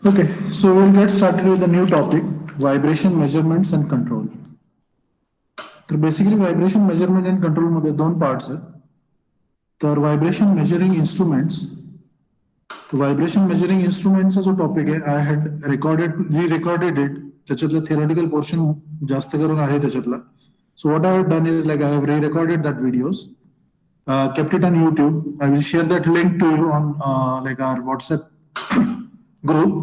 Okay, so we'll get started with a new topic, vibration measurements and control. तर basically vibration measurement and control मध्ये दोन parts आहेत. तर vibration measuring instruments, vibration measuring इन्स्ट्रुमेंटचा जो topic आहे, I had recorded it. त्याच्यातलं थिअरटिकल portion जास्त करून आहे त्याच्यातला. So what I have done is like I have recorded that videos, kept it on YouTube. I will share that link to you on like our WhatsApp group,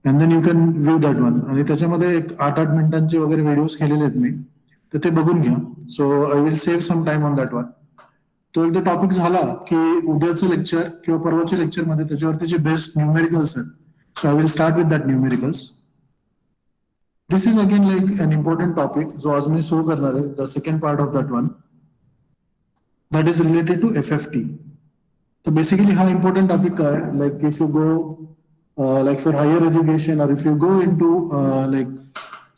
and then you can view that one. आणि त्याच्यामध्ये एक 8 मिनिटांचे वगैरे videos केलेले आहेत मी, तर ते बघून घ्या. So I will save some time on that one. तो एकदा टॉपिक झाला की उद्याचं लेक्चर किंवा परवाच्या लेक्चरमध्ये त्याच्यावरती जे बेस्ट न्यूमेरिकल्स आहेत, so I will start with that numericals. This is again like an important topic जो आज मी सुरू करणार आहे, the second part of that one, that is related to FFT. So basically how important topic है, like if you go like for higher education or if you go into like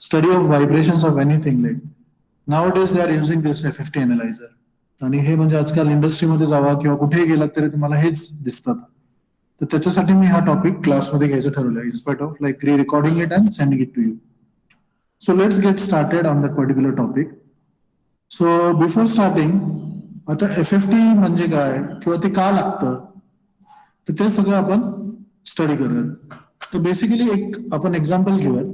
study of vibrations of anything, like nowadays they are using this FFT analyzer. आणि हे म्हणजे आजकाल इंडस्ट्रीमध्ये जावा किंवा कुठेही गेलात तरी तुम्हाला हेच दिसतात. तर त्याच्यासाठी मी हा टॉपिक क्लासमध्ये घ्यायचं ठरवलं, in spite of like recording it and sending it to you. So let's get started on that particular topic. So before starting, आता FFT म्हणजे काय किंवा ते का लागतं, तर ते सगळं आपण स्टडी करूयात. तर बेसिकली एक आपण एक्झाम्पल घेऊयात.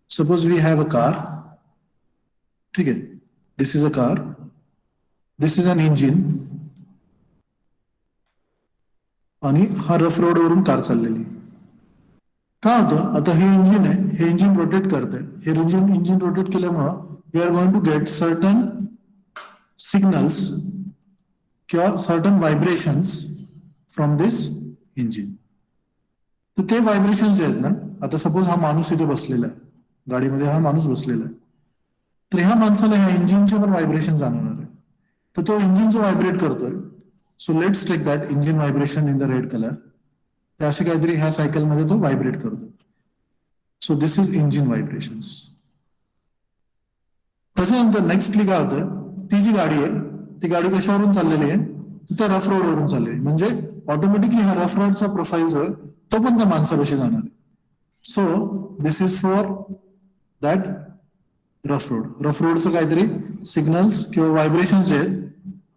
Suppose we have a car. ठीक आहे, this is a car, this is an engine, आणि हा रफ रोड वरून कार चाललेली. काय होतं, आता हे इंजिन आहे, हे इंजिन रोटेट करतंय. हे इंजिन रोटेट केल्यामुळं we are going to get certain signals किंवा certain vibrations from this engine. तर ते व्हायब्रेशन जे आहेत ना, आता सपोज हा माणूस इथे बसलेला आहे, गाडीमध्ये हा माणूस बसलेला आहे, तर ह्या माणसाला ह्या इंजिनचे पण व्हायब्रेशन जाणवणार आहे. तर तो इंजिन जो व्हायब्रेट करतोय, so let's take that engine vibration in the red colour. तर असे काहीतरी ह्या सायकलमध्ये तो व्हायब्रेट करतो. So this is engine vibrations. त्याच्यानंतर नेक्स्टली काय होतं, ती जी गाडी आहे ती गाडी कशावरून चाललेली आहे, त्या रफ रोडवरून चाललेली, म्हणजे ऑटोमॅटिकली हा रफ रोडचा प्रोफाईल जो आहे तो पण त्या माणसापाशी जाणार आहे. So this is for that rough road. Rough रोडचं काहीतरी सिग्नल्स किंवा व्हायब्रेशन जे आहेत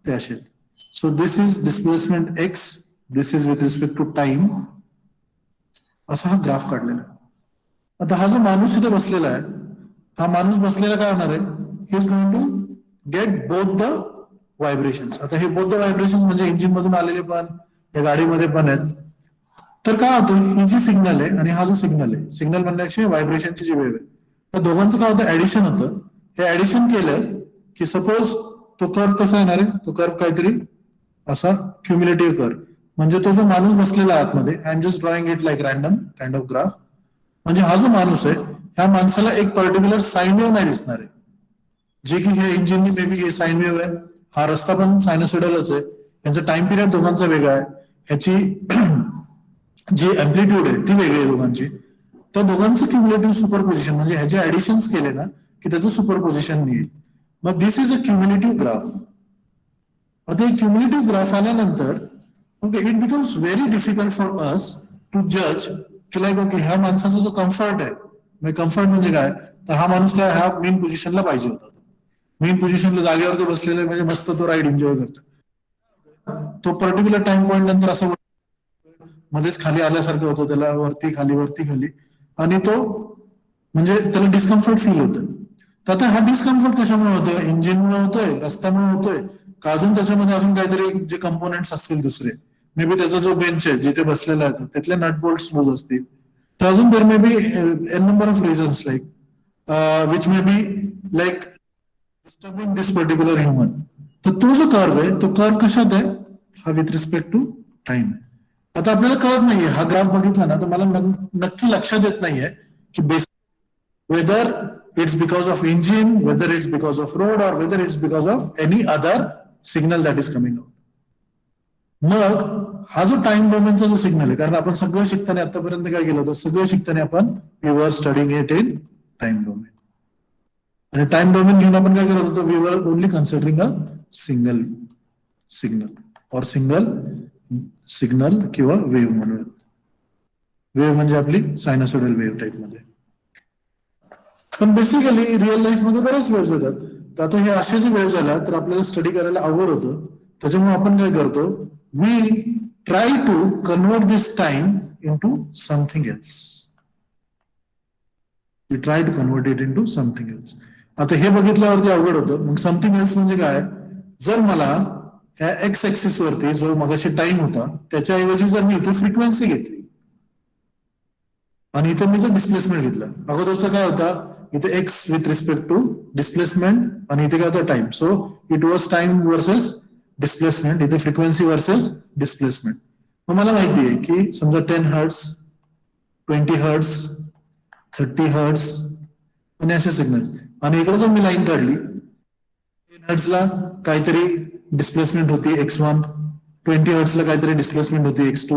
ते असे आहेत. So this is displacement x, this is with respect to time. असा हा ग्राफ काढलेला आहे. आता हा जो माणूस इथे बसलेला आहे, हा माणूस बसलेला काय होणार आहे, he is going to get both the vibrations. आता हे बोथ द व्हायब्रेशन्स म्हणजे इंजिन मधून आलेले पण या गाडीमध्ये पण आहेत. तर काय होतं, ही जी सिग्नल आहे आणि हा जो सिग्नल आहे, सिग्नल म्हणण्यापेक्षा व्हायब्रेशनची जी वेव्ह आहे, तर दोघांचं काय होतं, ऍडिशन होतं. हे ऍडिशन केलं की सपोज तो कर्व कसा येणार आहे, तो कर्व काहीतरी असा क्युम्युलेटिव्ह कर्व. म्हणजे तो जो माणूस बसलेला आतमध्ये, I am just drawing it like random kind of graph. म्हणजे हा जो माणूस आहे, ह्या माणसाला एक पर्टिक्युलर साइन वेव्ह नाही दिसणार आहे, जे की हे इंजिननी मे बी हे साइन वेव्ह आहे. हा रस्ता पण सायनोसॉइडलच आहे. यांचा टाइम पिरियड दोघांचा वेगळा आहे. ह्याची जी अँप्लिट्यूड आहे ती वेगळी आहे दोघांची. तर दोघांचं क्युम्युलेटिव्ह सुपरपोजिशन म्हणजे ह्याचे ऍडिशन्स केले ना की त्याचं सुपरपोजिशन येईल. मग this is a cumulative graph. आता हे क्युम्युलेटिव्ह ग्राफ आल्यानंतर okay, it becomes very difficult for us to जज की लाईक ओके, ह्या माणसाचा जो कम्फर्ट आहे, कम्फर्ट म्हणजे काय, तर हा माणूस काय ह्या मेन पोझिशनला पाहिजे होता. मेन पोझिशनला जागेवरती बसलेला म्हणजे मस्त तो राईड एन्जॉय करतो. तो पर्टिक्युलर टाइम पॉइंट नंतर असं मध्येच खाली आल्यासारखं होतं, त्याला वरती खाली, आणि तो म्हणजे त्याला डिस्कम्फर्ट फील होतं. तर आता हा डिस्कम्फर्ट कशामुळे होतोय, इंजिनमुळे होतोय, रस्त्यामुळे होतोय का अजून त्याच्यामध्ये अजून काहीतरी जे कंपोनेंट्स असतील दुसरे, मे बी त्याचा जो बेंच आहे जिथे बसलेला आहे त्यातले नट बोल्ट्स लूज असतील, तर अजून there may be n number of reasons like which may be like disturbing this particular human. तर तो जो कर्व आहे तो कर्व कशात आहे, हा विथ रिस्पेक्ट टू टाइम आहे. आता आपल्याला कळत नाहीये, हा ग्राफ बघितला ना तर मला नक्की लक्षात येत नाहीये की basic whether it's because of engine, whether it's because of road, और whether it's because of any other signal that is coming out. मग हा जो टाइम डोमेनचा जो सिग्नल आहे, कारण आपण सगळं शिकताना आतापर्यंत काय केलं होतं, सगळं शिकताना आपण we were studying it in time domain. आणि टाइम डोमेन घेऊन आपण काय करत होतो, we were only considering a single signal और सिंगल सिग्नल किंवा वेव्ह म्हणूयात. वेव्ह म्हणजे आपली सायनोसॉइडल वेव्ह टाईप मध्ये. पण बेसिकली रिअल लाईफ मध्ये बरेच वेव्ह येतात. तर आता हे असे जे वेव्ह झाल्या तर आपल्याला स्टडी करायला अवघड होतं. त्याच्यामुळे आपण काय करतो, we try to convert this time into something else. We try to convert it into something else. आता हे बघितल्यावरती अवघड होतं. मग समथिंग एल्स म्हणजे काय, जर मला ह्या एक्स ऍक्सिस वरती जो मगाशी टाइम होता त्याच्याऐवजी जर मी इथे फ्रिक्वेन्सी घेतली आणि इथे मी जर डिस्प्लेसमेंट घेतलं, अगोदरचा काय होता, इथे X with respect to displacement आणि इथे काय होतं time. So it was time versus displacement, इथे फ्रिक्वेन्सी वर्सेस डिस्प्लेसमेंट. मग मला माहिती आहे की समजा 10 हर्ट्स, 20 हर्ट्स, 30 हर्ट्स आणि असे सिग्नल्स. आणि इकडे जर मी लाईन काढली, 10 हर्ट्सला काहीतरी डिस्प्लेसमेंट होती x1, 20 हर्ट्सला काहीतरी डिस्प्लेसमेंट होती x2,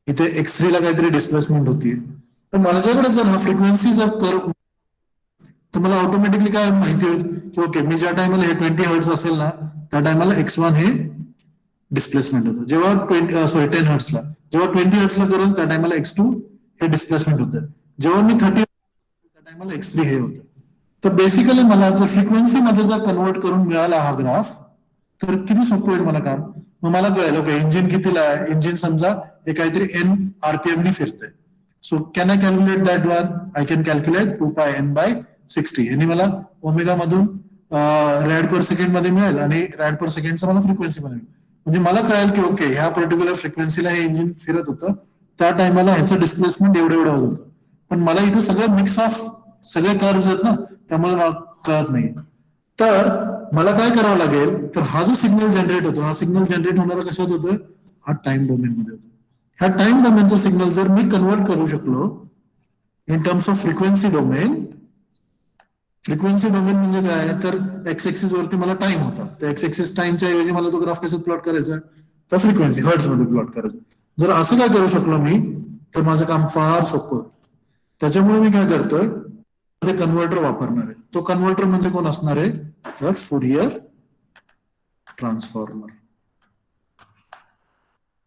इथे x3 ला काहीतरी डिस्प्लेसमेंट होती. तर माझ्याकडे जर हा फ्रिक्वेन्सीचा कर्व, तर मला ऑटोमॅटिकली काय माहिती होईल की ओके, मी ज्या टायमाला हे 20 हर्ट्स असेल ना त्या टायमाला x1 हे डिस्प्लेसमेंट होतं. जेव्हा 10 हर्ट्सला, जेव्हा 20 हर्ट्सला करेल त्या टायमाला x2 हे डिस्प्लेसमेंट होतं. जेव्हा मी 30 त्या टायमाला x3 हे होतं. तर बेसिकली मला जर फ्रिक्वेन्सी मध्ये जर कन्वर्ट करून मिळाला हा ग्राफ, तर किती सोपं होईल मला काम. मग मला कळेल ओके इंजिन कितीला आहे, इंजिन समजा हे काहीतरी n RPM नी फिरतंय. So can I calculate that one, I can calculate 2πn/60. यांनी मला ओमेगा मधून रॅड पर सेकंड मध्ये मिळेल आणि रॅड पर सेकंडचा मला फ्रिक्वेन्सी मध्ये मिळेल. म्हणजे मला कळेल की ओके ह्या पर्टिक्युलर फ्रिक्वेन्सीला हे इंजिन फिरत होतं, त्या टायमाला ह्याचं डिस्प्लेसमेंट एवढं एवढं होत होतं. पण मला इथे सगळं मिक्स ऑफ सगळे कर्व्स आहेत ना, त्यामुळे मला कळत नाही. तर मला काय करावं लागेल, तर हा जो सिग्नल जनरेट होतो, हा सिग्नल जनरेट होणारा कशात होतोय, हा टाइम डोमेन मध्ये होतो. ह्या टाइम डोमेनचा सिग्नल जर मी कन्वर्ट करू शकलो in terms of frequency domain. Frequency domain म्हणजे काय, तर एक्स एक्सिस वरती मला टाइम होता, तर एक्स एक्सिस टाइमच्या ऐवजी मला तो ग्राफ कशात प्लॉट करायचा, तर फ्रिक्वेन्सी हर्ट्स मध्ये प्लॉट करायचा. जर असं काय करू शकलो मी, तर माझं काम फार सोपं होईल. त्याच्यामुळे मी काय करतोय, कन्व्हर्टर वापरणार आहे. तो कन्व्हर्टर म्हणजे कोण असणार आहे, तर फुरियर ट्रान्सफॉर्मर.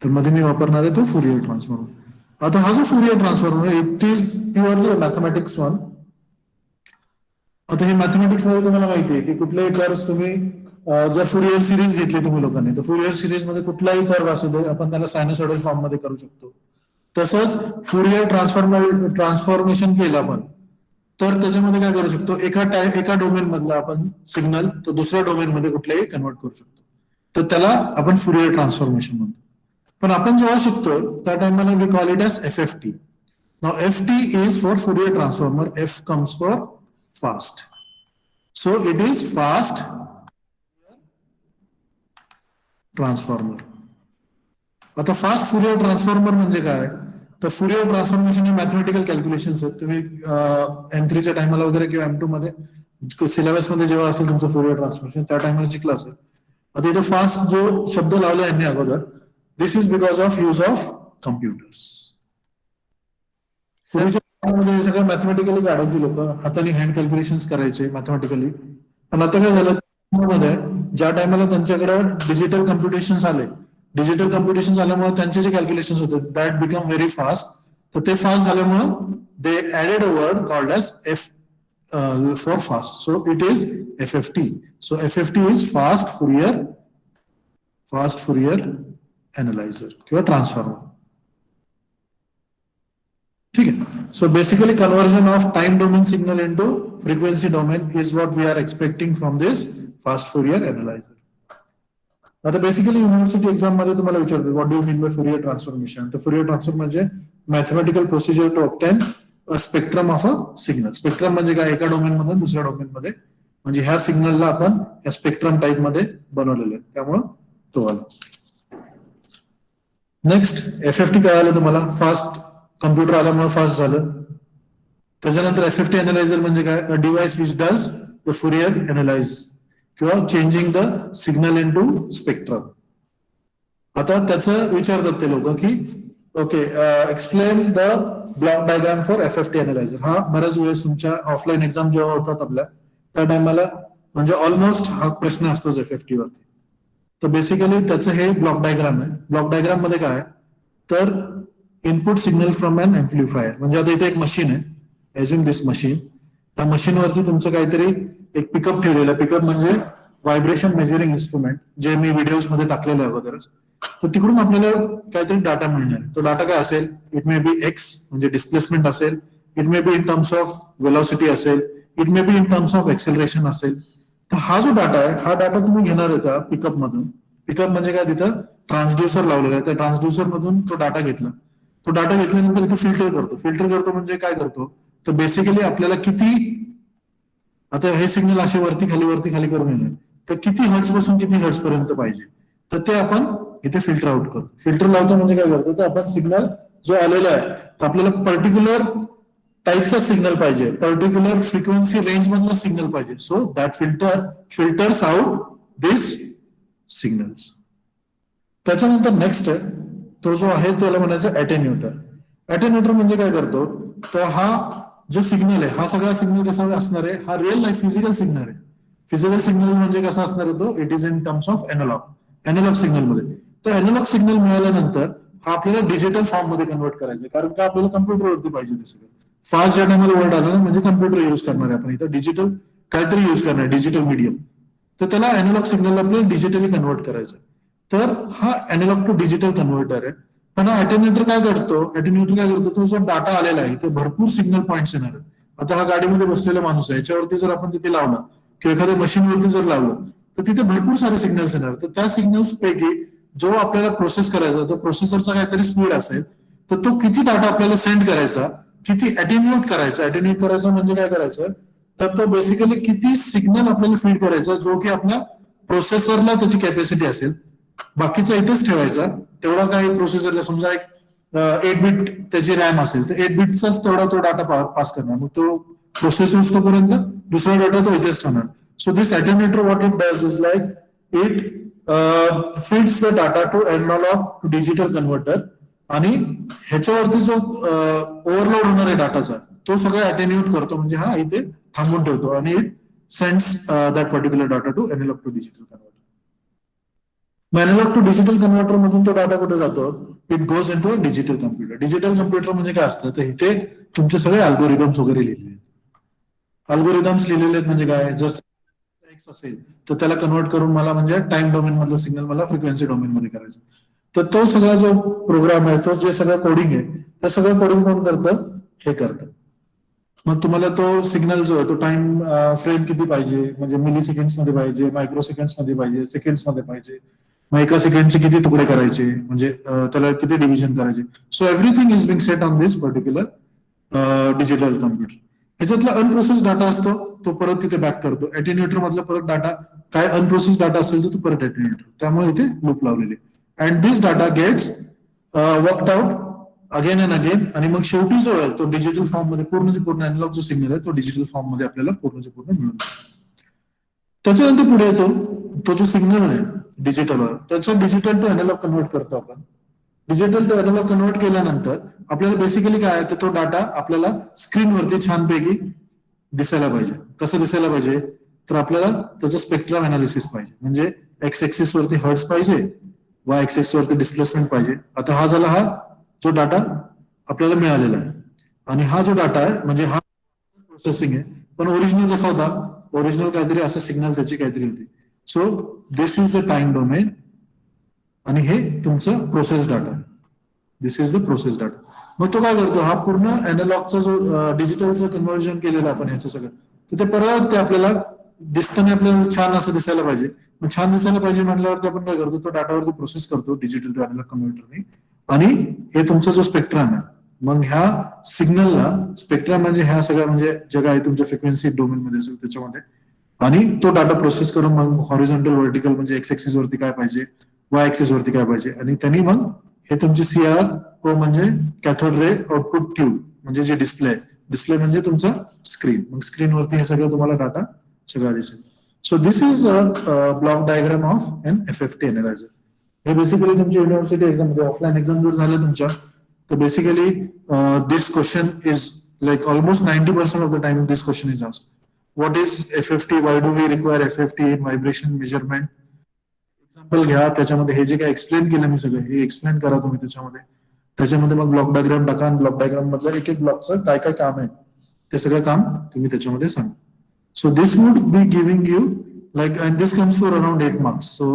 तर मध्ये मी वापरणार आहे तो फुरियर ट्रान्सफॉर्मर. आता हा जो Fourier transformer it is purely mathematics one. आता हे मॅथमॅटिक्स मध्ये तुम्हाला माहिती आहे की कुठलेही कर्व्स तुम्ही जर फुरियर सिरीज घेतली तुम्ही लोकांनी, तर फुरियर सिरीज मध्ये कुठलाही कर्व असू दे आपण त्याला सायनोसॉइडल फॉर्म मध्ये करू शकतो. तसंच फुरियर ट्रान्सफॉर्मेशन केलं आपण, तर त्याच्यामध्ये काय करू शकतो, एका डोमेन मधला आपण सिग्नल तो दुसऱ्या डोमेन मध्ये कुठल्याही कन्वर्ट करू शकतो. तर त्याला आपण फुरियर ट्रान्सफॉर्मेशन म्हणतो. पण आपण जेव्हा शिकतो त्या टाइमाला we call it as FFT. Now FT is for Fourier transformer, F comes for fast. So it is fast transformer. आता फास्ट फुरियर ट्रान्सफॉर्मर म्हणजे काय, तर फुरियर ट्रान्सफॉर्मेशन हे मॅथमेटिकल कॅल्क्युलेशन आहेत. तुम्ही M3च्या टायमाला वगैरे किंवा M2 मध्ये सिलेबस मध्ये जेव्हा असेल तुमचं फुरियर ट्रान्सफॉर्मेशन त्या टायमाला शिकला असेल. आता इथे फास्ट जो शब्द लावला यांनी अगोदर, this is because of use of computers. पूर्वीच्या काळामध्ये हे सगळं मॅथमेटिकली काढायचे लोक, हाताने हँड कॅल्क्युलेशन करायचे मॅथमेटिकली. पण आता काय झालं, ज्या टायमाला त्यांच्याकडे डिजिटल कम्प्युटेशन आले, डिजिटल कम्प्युटेशन झाल्यामुळे त्यांचे जे कॅल्क्युलेशन होते दॅट बिकम व्हेरी फास्ट. तर ते फास्ट झाल्यामुळे they added a word called as F for fast. So it is FFT. So FFT is fast Fourier analyser किंवा ट्रान्सफॉर्मर. ठीक आहे. So basically conversion of time domain signal into frequency domain is what we are expecting from this fast Fourier analyser. आता basically university exam मध्ये तुम्हाला विचारतात what do you mean by Fourier transformation. तर Fourier transform म्हणजे mathematical procedure to obtain a spectrum of a signal. Spectrum म्हणजे काय, एका domain मधून दुसऱ्या डोमेन मध्ये, म्हणजे ह्या सिग्नलला आपण या स्पेक्ट्रम टाईप मध्ये बनवलेलं आहे, त्यामुळं तो आला. नेक्स्ट FFT काय आलं तुम्हाला, फास्ट कम्प्युटर आल्यामुळे फास्ट झालं. त्याच्यानंतर FFT एनालायझर म्हणजे काय, a device which does the Fourier analyse किंवा changing the signal into spectrum. आता त्याचं विचारतात ते लोक की okay explain the block diagram for FFT analyser. हा बऱ्याच वेळेस तुमच्या ऑफलाईन एक्झाम जेव्हा होतात आपल्या त्या टायमाला म्हणजे ऑलमोस्ट हा प्रश्न असतोच FFT वरती. तर बेसिकली त्याचं हे ब्लॉक डायग्राम आहे. ब्लॉक डायग्राम मध्ये काय, तर input signal from an amplifier. म्हणजे आता इथे एक मशीन आहे, एज्युम दिस मशीन. त्या मशीनवरती तुमचं काहीतरी एक पिकअप ठेवलेलं आहे. पिकअप म्हणजे व्हायब्रेशन मेजरिंग इन्स्ट्रुमेंट, जे मी व्हिडिओज मध्ये टाकलेलं आहे अगोदरच. तर तिकडून आपल्याला काहीतरी डाटा मिळणार आहे. तो डाटा काय असेल? इट मे बी एक्स म्हणजे डिस्प्लेसमेंट असेल, it may be in terms of velocity असेल, it may be in terms of acceleration असेल. तर हा जो डाटा आहे, हा डाटा तुम्ही घेणार आहे त्या पिकअप मधून. पिकअप म्हणजे काय? तिथं ट्रान्सड्युसर लावलेला आहे. त्या ट्रान्सड्युसर मधून तो डाटा घेतला. तो डाटा घेतल्यानंतर इथे फिल्टर करतो. फिल्टर करतो म्हणजे काय करतो? तर बेसिकली आपल्याला किती, आता हे सिग्नल असे वरती खाली करून येणार, तर किती हर्ट्स पासून किती हर्ट्स पर्यंत पाहिजे, तर ते आपण इथे फिल्टर आउट करतो. फिल्टर लावतो म्हणजे काय करतो? तर आपण सिग्नल जो आलेला आहे, तर आपल्याला पर्टिक्युलर टाईपचा सिग्नल पाहिजे, पर्टिक्युलर फ्रिक्वेन्सी रेंज मधला सिग्नल पाहिजे. So that filters out this signals. त्याच्यानंतर नेक्स्ट आहे तो जो आहे त्याला म्हणायचं अटेन्युएटर. अटेन्युएटर म्हणजे काय करतो? तर हा जो सिग्नल आहे, हा सगळा सिग्नल कसा असणार आहे? हा रिअल लाईफ फिजिकल सिग्नल आहे. फिजिकल सिग्नल म्हणजे कसा असणार आहे तो? It is in terms of analog signal मध्ये. तर एनालॉग सिग्नल मिळाल्यानंतर हा आपल्याला डिजिटल फॉर्म मध्ये कन्वर्ट करायचं, कारण का आपल्याला कम्प्युटरवरती पाहिजे ते सगळं. फास्ट ज्या टायमाला वर्ड आला ना, म्हणजे कम्प्युटर युज करणार आहे आपण इथं, डिजिटल काहीतरी युज करणार, डिजिटल मीडियम. तर त्याला एनालॉग सिग्नल आपल्याला डिजिटली कन्वर्ट करायचं. तर हा एनालॉग टू डिजिटल कन्व्हर्टर आहे. पण हा अटेन्युएटर काय करतो? अटेन्युएटर काय करतो? तो जो डाटा आलेला आहे, ते भरपूर सिग्नल पॉईंट्स येणार आहेत. आता हा गाडीमध्ये बसलेला माणूस आहे, याच्यावरती जर आपण तिथे लावला किंवा एखाद्या मशीनवरती जर लावलं, तर तिथे भरपूर सारे सिग्नल्स येणार. तर त्या सिग्नल्स पैकी जो आपल्याला प्रोसेस करायचा, तो प्रोसेसरचा काहीतरी स्पीड असेल, तर तो किती डाटा आपल्याला सेंड करायचा, किती अटेन्युएट करायचा. अटेन्युएट करायचं म्हणजे काय करायचं? तर तो बेसिकली किती सिग्नल आपल्याला फीड करायचा, जो की आपल्या प्रोसेसरला त्याची कॅपॅसिटी असेल. बाकीचा इथेच ठेवायचा. तेवढा काही प्रोसेसरला समजा एक 8 बिट त्याची रॅम असेल, तर 8 बिटचाच तेवढा तो डाटा पास करणार. मग तो प्रोसेस होतोपर्यंत दुसरा डाटा तो इथेच ठेवणार. So this attenuator what it does is like it feeds the data to analogue to digital converter. आणि ह्याच्यावरती जो ओव्हरलोड होणार आहे डाटाचा, तो सगळा अटेन्युएट करतो. म्हणजे हा इथे थांबून ठेवतो आणि it sends that particular data to analogue to digital converter. Analog to digital converter मधून तो डाटा कुठे जातो? It goes in to digital computer. Digital computer म्हणजे काय असतं? तर इथे तुमचे सगळे अल्गोरिदम्स वगैरे लिहिलेले आहेत. अल्गोरिदम्स लिहिलेले आहेत म्हणजे काय? जर एक्स असेल तर त्याला कन्वर्ट करून मला म्हणजे टाइम डोमेन मधलं सिग्नल मला फ्रिक्वेन्सी डोमेन मध्ये करायचं. तर तो सगळा जो प्रोग्राम आहे, तो जे सगळं कोडिंग आहे, ते सगळं कोडिंग कोण करतं? हे करतं. मग तुम्हाला तो सिग्नल जो आहे तो टाइम फ्रेम किती पाहिजे, म्हणजे मिली सेकंड्स मध्ये पाहिजे, मायक्रो सेकंड्स मध्ये पाहिजे, सेकंड्स मध्ये पाहिजे, मग एका सेकंडचे किती तुकडे करायचे, म्हणजे त्याला किती डिव्हिजन करायचे. So everything is being set on this particular digital computer. ह्याच्यातला अनप्रोसेस डाटा असतो तो परत तिथे बॅक करतो. अटेन्युएटर मधला परत डाटा काय अनप्रोसेस डाटा असेल तर तो परत अटेन्युएटर, त्यामुळे इथे लूप लावलेले. And this data gets worked out again and again. आणि मग शेवटी जो आहे तो डिजिटल फॉर्म मध्ये पूर्ण अॅनालॉग जो सिग्नल आहे तो डिजिटल फॉर्म मध्ये आपल्याला पूर्ण मिळून. त्याच्यानंतर पुढे येतो तो जो सिग्नल आहे डिजिटलवर, त्याचं डिजिटल टू अॅनालॉग कन्वर्ट करतो आपण. डिजिटल टू अॅनालॉग कन्वर्ट केल्यानंतर आपल्याला बेसिकली काय आहे, तर तो डाटा आपल्याला स्क्रीनवरती छानपैकी दिसायला पाहिजे. कसं दिसायला पाहिजे? तर आपल्याला त्याचं स्पेक्ट्रम अनालिसिस पाहिजे. म्हणजे एक्स एक्सिस वरती हर्ट्स पाहिजे, वाय एक्सिस वरती डिस्प्लेसमेंट पाहिजे. आता हा झाला हा जो डाटा आपल्याला मिळालेला आहे. आणि हा जो डाटा आहे म्हणजे हा प्रोसेसिंग आहे. पण ओरिजिनल कसा होता? ओरिजिनल काहीतरी असं सिग्नल त्याची काहीतरी होती. So this is the time domain आणि हे तुमचं प्रोसेस डाटा आहे. This is the process data. मग तो काय करतो? हा पूर्ण अॅनालॉगचा जो डिजिटलचं कन्व्हर्जन केलेलं आपण ह्याचं सगळं, तर ते परत ते आपल्याला दिसताना आपल्याला छान असं दिसायला पाहिजे. मग छान दिसायला पाहिजे म्हटल्यावरती आपण काय करतो? तो डाटावरती प्रोसेस करतो डिजिटल टू अॅनालॉग कन्व्हर्टरने. आणि हे तुमचा जो स्पेक्ट्रम आहे, मग ह्या सिग्नलला स्पेक्ट्रम म्हणजे ह्या सगळ्या म्हणजे जग आहे तुमच्या फ्रिक्वेन्सी डोमेन मध्ये असेल त्याच्यामध्ये. आणि तो डाटा प्रोसेस करून मग हॉरिझॉन्टल व्हर्टिकल म्हणजे एक्स एक्सिस वरती काय पाहिजे, वाय एक्सिस वरती काय पाहिजे, आणि त्यांनी मग हे तुमचे CR म्हणजे कॅथोड रे आउटपुट ट्यूब म्हणजे जे डिस्प्ले म्हणजे तुमचा स्क्रीन. मग स्क्रीनवरती हे सगळं तुम्हाला डाटा सगळा दिसेल. So this is block diagram of an FFT analyser. हे बेसिकली तुमच्या युनिव्हर्सिटी एक्झाम मध्ये ऑफलाईन एक्झाम जर झालं तुमच्या, तर basically this question is like almost 90% of the time this question is asked. What is FFT? Why do we require FFT in vibration measurement? Example घ्या, त्याच्यामध्ये हे जे काय एक्सप्लेन केलं मी सगळं हे एक्सप्लेन करा तुम्ही त्याच्यामध्ये. त्याच्यामध्ये मग ब्लॉक डायग्राम टाका आणि ब्लॉक डायग्राम मधलं एक एक ब्लॉकचं काय काय काम आहे ते सगळं काम तुम्ही त्याच्यामध्ये सांगा. So this would be giving you like and this comes for around 8 marks, so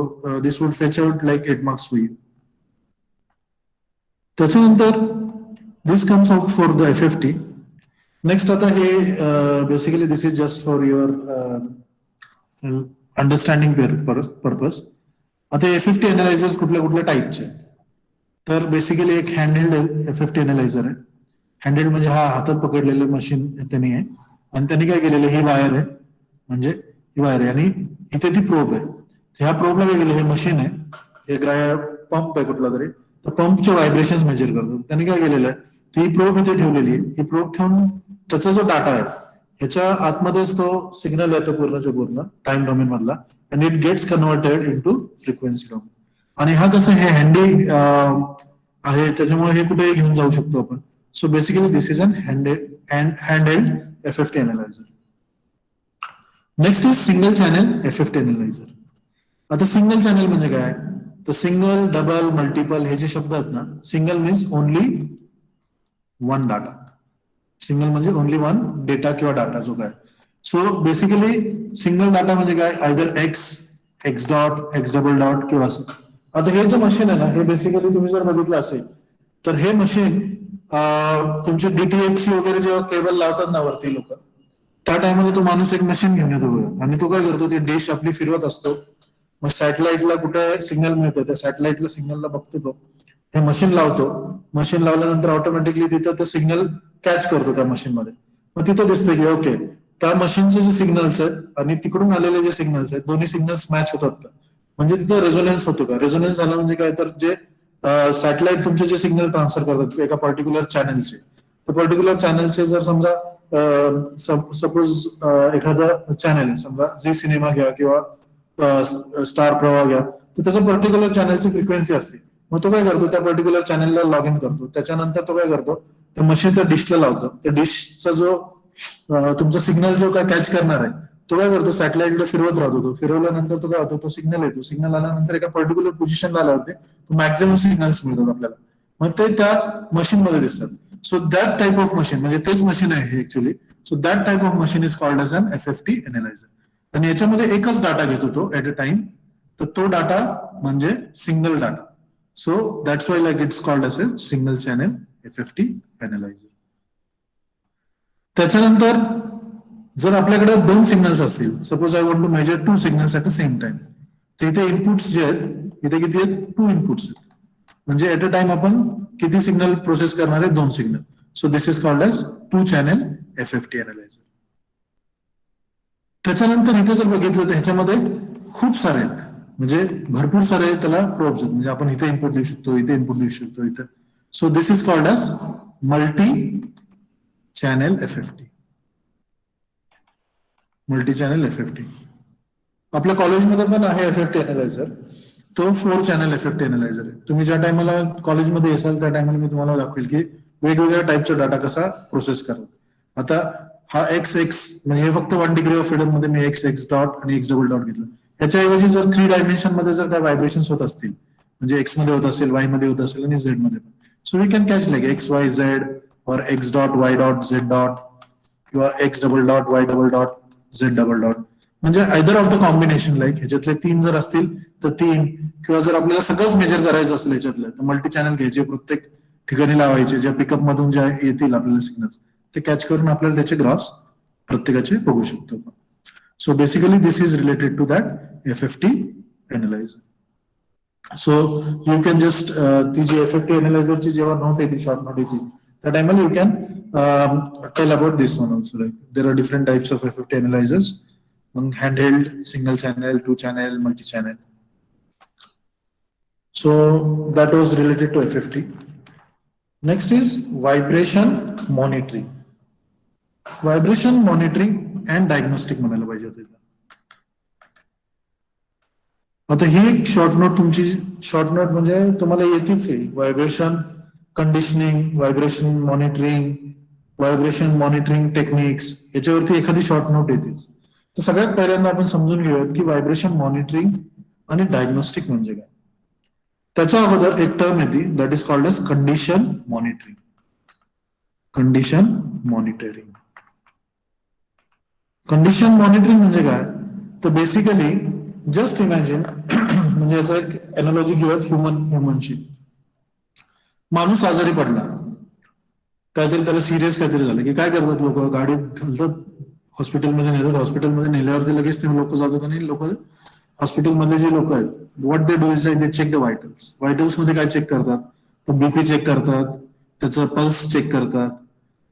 this would fetch out like 8 marks for you. त्याच्यानंतर this comes out for the FFT. Next आता हे basically this is just for your understanding purpose. आता FFT अनालायझर्स कुठल्या कुठल्या टाईपचे आहेत, तर basically एक हँडहेल्ड FFT अनालायझर आहे. हँडहेल्ड म्हणजे हा हातात पकडलेलं मशीन त्यांनी आहे आणि त्यांनी काय केलेलं, ही वायर आहे म्हणजे ही वायर आहे आणि इथे ती प्रोब आहे. ह्या प्रोबला काय केलं, हे मशीन आहे, एक पंप आहे कुठला तरी, तर पंपचे व्हायब्रेशन मेजर करतो. त्यांनी काय केलेलं आहे, ती प्रोब इथे ठेवलेली आहे. ही प्रोब ठेवून त्याचा जो डाटा आहे ह्याच्या आतमध्येच तो सिग्नल येतो पूर्णच्या पूर्ण टाइम डोमेन मधला and it gets converted into frequency domain. आणि हा कसं हे हँडी आहे त्याच्यामुळे हे कुठेही घेऊन जाऊ शकतो आपण. So basically this is an handheld FFT analyser. Next is single channel FFT analyser. आता सिंगल चॅनल म्हणजे काय, तर सिंगल, डबल, मल्टिपल हे जे शब्द आहेत ना, single means only one data. Single म्हणजे ओनली वन डेटा किंवा डाटा जो काय. सो बेसिकली सिंगल डाटा म्हणजे काय, either x dot, x double dot किंवा असं. आता हे जे मशीन आहे ना, हे बेसिकली तुम्ही जर बघितलं असेल तर हे मशीन तुमचे DTH वगैरे जेव्हा केबल लावतात ना वरती लोक, त्या टायमध्ये तो माणूस एक मशीन घेऊन येतो बघा आणि तो काय करतो, ती डिश आपली फिरवत असतो. मग सॅटेलाइटला कुठे सिग्नल मिळतं, त्या सॅटेलाइटला सिग्नलला बघतो तो, हे मशीन लावतो. मशीन लावल्यानंतर ऑटोमॅटिकली तिथं तो सिग्नल कॅच करतो त्या मशीन मध्ये. मग तिथं दिसतं की ओके, त्या मशीनचे जे सिग्नल्स आहेत आणि तिकडून आलेले जे सिग्नल्स आहेत, दोन्ही सिग्नल्स मॅच होतात का, म्हणजे तिथं रेझोनन्स होतो का. रेझोनन्स झाला म्हणजे काय, तर जे सॅटेलाइट तुमचे जे सिग्नल ट्रान्सफर करतात एका पर्टिक्युलर चॅनलचे, तर पर्टिक्युलर चॅनलचे जर समजा सपोज एखादा चॅनल आहे, समजा झी सिनेमा घ्या किंवा स्टार प्रवाह घ्या, तर त्याचं पर्टिक्युलर चॅनलची फ्रिक्वेन्सी असते. मग तो काय करतो, त्या पर्टिक्युलर चॅनलला लॉग इन करतो. त्याच्यानंतर तो काय करतो, त्या मशीन त्या डिशला लावतो. त्या डिशचा जो तुमचा सिग्नल जो काय कॅच करणार आहे, तो काय करतो, सॅटेलाइटला फिरवत राहतो. तो फिरवल्यानंतर तो काय होतो, तो सिग्नल येतो. सिग्नल आल्यानंतर एका पर्टिक्युलर पोझिशनला आल्यावरती मॅक्झिमम सिग्नल्स मिळतात आपल्याला, मग ते त्या मशीन मध्ये दिसतात. So that type of machine, म्हणजे तेच मशीन आहे हे actually. So that type of machine is called as an FFT analyser. आणि याच्यामध्ये एकच डाटा घेतो तो ऍट अ टाइम, तर तो डाटा म्हणजे single data. So that's why like it's called as a single channel FFT analyser. त्याच्यानंतर जर आपल्याकडे दोन सिग्नल्स असतील, suppose I want to measure 2 signals at the same time, तर इथे इनपुट्स जे आहेत, इथे किती आहेत, 2 इनपुट्स आहेत. म्हणजे ऍट अ टाइम आपण किती सिग्नल प्रोसेस करणार आहे, 2 signal. So this is called as 2 channel FFT analyser. त्याच्यानंतर इथे जर बघितलं तर ह्याच्यामध्ये खूप सारे आहेत, म्हणजे भरपूर सारे त्याला प्रोब्स आहेत. म्हणजे आपण इथे इनपुट देऊ शकतो, इथे इनपुट देऊ शकतो, इथे. So this is called as multi channel FFT. Multi channel FFT आपल्या कॉलेजमध्ये पण आहे FFT अनालायझर. तो 4 चॅनल FFT अनालायझर आहे. तुम्ही ज्या टायमाला कॉलेजमध्ये असाल त्या टायमाला मी तुम्हाला दाखवेल की वेगवेगळ्या टाईपचा डाटा कसा प्रोसेस करतात. आता हा XX म्हणजे हे फक्त 1 डिग्री ऑफ फ्रीडम मध्ये मी XX डॉट आणि X डबल डॉट घेतलं. याच्याऐवजी जर 3 डायमेन्शन मध्ये जर काय व्हायब्रेशन होत असतील, म्हणजे X मध्ये होत असेल, Y मध्ये होत असेल आणि Z मध्ये पण, so we can catch like XYZ और X dot Y dot Z dot किंवा X double dot Y double dot Z double dot. म्हणजे either of the combination, like ह्याच्यातले 3 जर असतील तर 3, किंवा जर आपल्याला सगळंच मेजर करायचं असेल ह्याच्यातलं, तर मल्टी चॅनल घ्यायचे, प्रत्येक ठिकाणी लावायचे, ज्या पिकअप मधून ज्या येतील आपल्याला सिग्नल्स ते कॅच करून आपल्याला त्याचे ग्राफ्स प्रत्येकाचे बघू शकतो. So basically this is related to that FFT analyser. So you can just ती जी FFT अनालायझरची जेव्हा नोट येते, शॉर्ट नोट येते, त्या टायमाला you can tell about this one also. Like there are different types of FFT analysers. Handheld, single channel, 2 channel, multi channel. So that was related to FFT. Next is vibration monitoring. Vibration monitoring and diagnostic म्हणायला पाहिजे होतं. आता ही एक short note तुमची, short note म्हणजे तुम्हाला येतेच आहे. Vibration conditioning, vibration monitoring, vibration monitoring techniques, याच्यावरती एखादी शॉर्ट नोट येतेच. तर सगळ्यात पहिल्यांदा आपण समजून घेऊयात की व्हायब्रेशन मॉनिटरिंग आणि डायग्नोस्टिक म्हणजे काय. त्याच्या अगोदर एक टर्म येते that is called as condition monitoring. Condition monitoring. Condition monitoring म्हणजे काय, तर बेसिकली जस्ट इमॅजिन म्हणजे याचा एक एनॉलॉजी घेऊयात ह्युमनची. माणूस आजारी पडला, काहीतरी त्याला सिरियस काहीतरी झालं की काय करतात लोक, गाडीत घालतात, हॉस्पिटलमध्ये नेतात, हॉस्पिटलमध्ये नेल्यावरती लगेच ते लोक जातात आणि लोक हॉस्पिटलमधले जे लोक आहेत what they do is like they check the vitals. Vitals मध्ये काय चेक करतात, तर बीपी चेक करतात, त्याचं पल्स चेक करतात,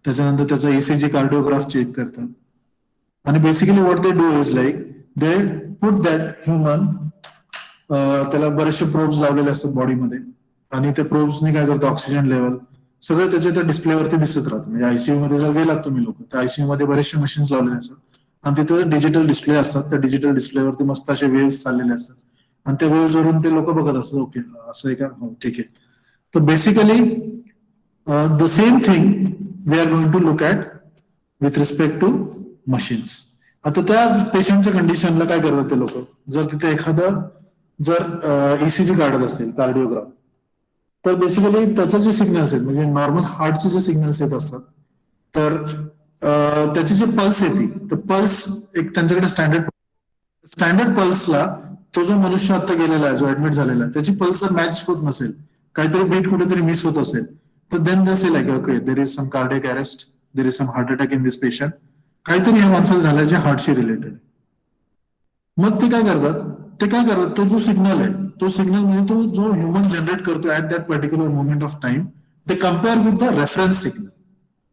त्याच्यानंतर त्याचा ईसीजी कार्डिओग्राफ चेक करतात. आणि basically what they do is like they put that human, त्याला बरेचसे प्रोब्स लावलेले असतात बॉडीमध्ये आणि त्या प्रोब्सनी काय करतो ऑक्सिजन लेवल सगळं त्याच्या त्या डिस्प्लेवरती दिसत राहतं. म्हणजे आयसीयू मध्ये जर गेलात तुम्ही लोक तर आयसीयू मध्ये बरेचसे मशीन्स लावलेले असतात आणि तिथे डिजिटल डिस्प्ले असतात. त्या डिजिटल डिस्प्लेवरती मस्त असे वेव्स चाललेले असतात आणि त्या वेव्स वरून ते लोक बघत असतात ओके असं आहे का, हो ठीक आहे. तर basically the same thing we are going to look at with respect to machines. आता त्या पेशंटच्या कंडिशनला काय करतात ते लोक, जर तिथे एखादं जर ईसीजी काढत असेल कार्डिओग्राफ, तर बेसिकली त्याचे जे सिग्नल्स आहेत म्हणजे नॉर्मल हार्टचे जे सिग्नल्स येत असतात तर त्याचे जे पल्स येते तर पल्स एक त्यांच्याकडे स्टँडर्ड पल्सला तो जो मनुष्य आता गेलेला आहे जो ऍडमिट झालेला आहे त्याची पल्स जर मॅच होत नसेल, काहीतरी बीट कुठेतरी मिस होत असेल, तर then they say like okay there is some cardiac arrest, there is some heart attack in this patient, काहीतरी ह्या माणसाला झालं जे हार्टशी रिलेटेड आहे. मग ते काय करतात, तो जो सिग्नल आहे तो सिग्नल म्हणजे तो जो ह्युमन जनरेट करतो at that particular moment of time ते compare with the reference signal.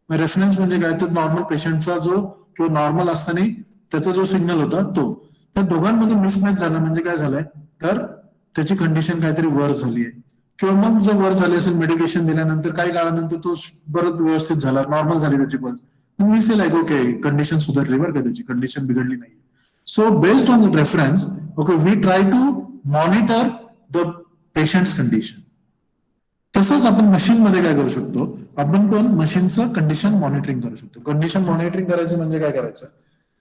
Reference म्हणजे काय, तर नॉर्मल पेशंटचा जो किंवा नॉर्मल असताना त्याचा जो सिग्नल होता तो, त्या दोघांमध्ये मिसमॅच झाला म्हणजे काय झालंय, तर त्याची कंडिशन काहीतरी वर झाली आहे किंवा मग जर वर झाली असेल मेडिकेशन दिल्यानंतर काही काळानंतर तो परत व्यवस्थित झाला, नॉर्मल झाली त्याची पल्स, मी से लाईक ओके कंडिशन सुधारली बरं का, त्याची कंडिशन बिघडली नाही. So based on the reference, okay, we try to monitor the patient's condition. तसंच आपण मशीन मध्ये काय करू शकतो, आपण पण मशीनचं कंडिशन मॉनिटरिंग करू शकतो. कंडिशन मॉनिटरिंग करायचं म्हणजे काय करायचं,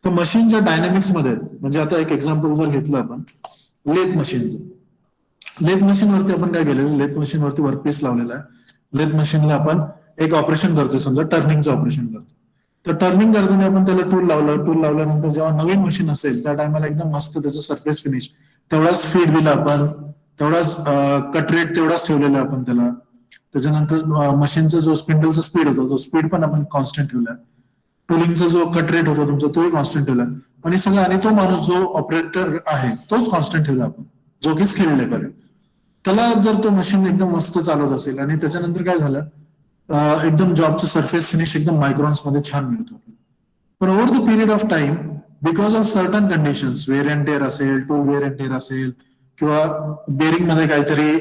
तर मशीनच्या डायनॅमिक्स मध्ये म्हणजे आता एक एक्झाम्पल जर घेतलं आपण लेथ मशीनचं, लेथ मशीन वरती आपण काय केलेलं, लेथ मशीन वरती वर्कपीस लावलेला आहे. लेथ मशीनला आपण एक ऑपरेशन करतो, समजा टर्निंगचं ऑपरेशन करतो. तर टर्निंग करताना आपण त्याला टूल लावलं, टूल लावल्यानंतर जेव्हा नवीन मशीन असेल त्या टायमाला एकदम मस्त त्याचं सरफेस फिनिश, तेवढाच स्पीड दिला आपण, तेवढाच कट रेट तेवढाच ठेवलेला आपण त्याला. त्याच्यानंतर मशीनचा जो स्पिंडलचा स्पीड होता तो स्पीड पण आपण कॉन्स्टंट ठेवला, टुलिंगचा जो कट रेट होता तुमचा तोही कॉन्स्टंट ठेवला आणि सगळं, आणि तो माणूस जो ऑपरेटर आहे तोच कॉन्स्टंट ठेवला आपण, जो की स्किल्ड लेबर आहे. त्याला जर तो मशीन एकदम मस्त चालवत असेल आणि त्याच्यानंतर काय झालं, एकदम जॉबचं सरफेस फिनिश एकदम मायक्रॉन्स मध्ये छान मिळतो. पण over the period of time because of certain conditions, wear and tear असेल, टू वेअर अँड टेअर असेल किंवा बेरिंग मध्ये काहीतरी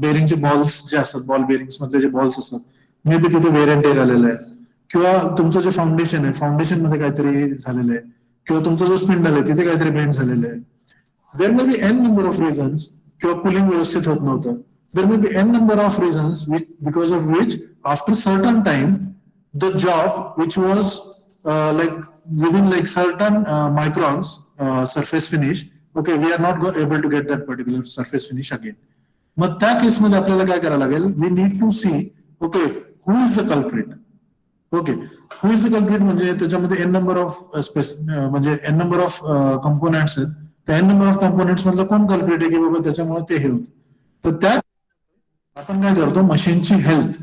बेरिंगचे बॉल्स जे असतात, बॉल बेरिंग्स मधले जे बॉल्स असतात मे बी तिथे वेअर अँड टेअर आलेलं आहे, किंवा तुमचं जे फाउंडेशन आहे फाउंडेशन मध्ये काहीतरी झालेलं आहे, किंवा तुमचा जो स्पिंडल आहे तिथे काहीतरी बेंड झालेलं आहे. There may be n number of reasons, किंवा कुलिंग व्यवस्थित होत नव्हतं. There may be n number of reasons because of which after certain time the job which was like within like certain microns surface finish, okay, we are not able to get that particular surface finish again. मग त्या केसमध्ये आपल्याला काय करायला लागेल, we need to see okay who is the culprit. Okay, who is the culprit म्हणजे त्याच्यामध्ये n number of म्हणजे n number of components आहेत, त्या n number of components मधलं कोण कल्प्रिट आहे की बाबा त्याच्यामुळे ते हे होतं. तर त्या आपण काय करतो, मशीनची हेल्थ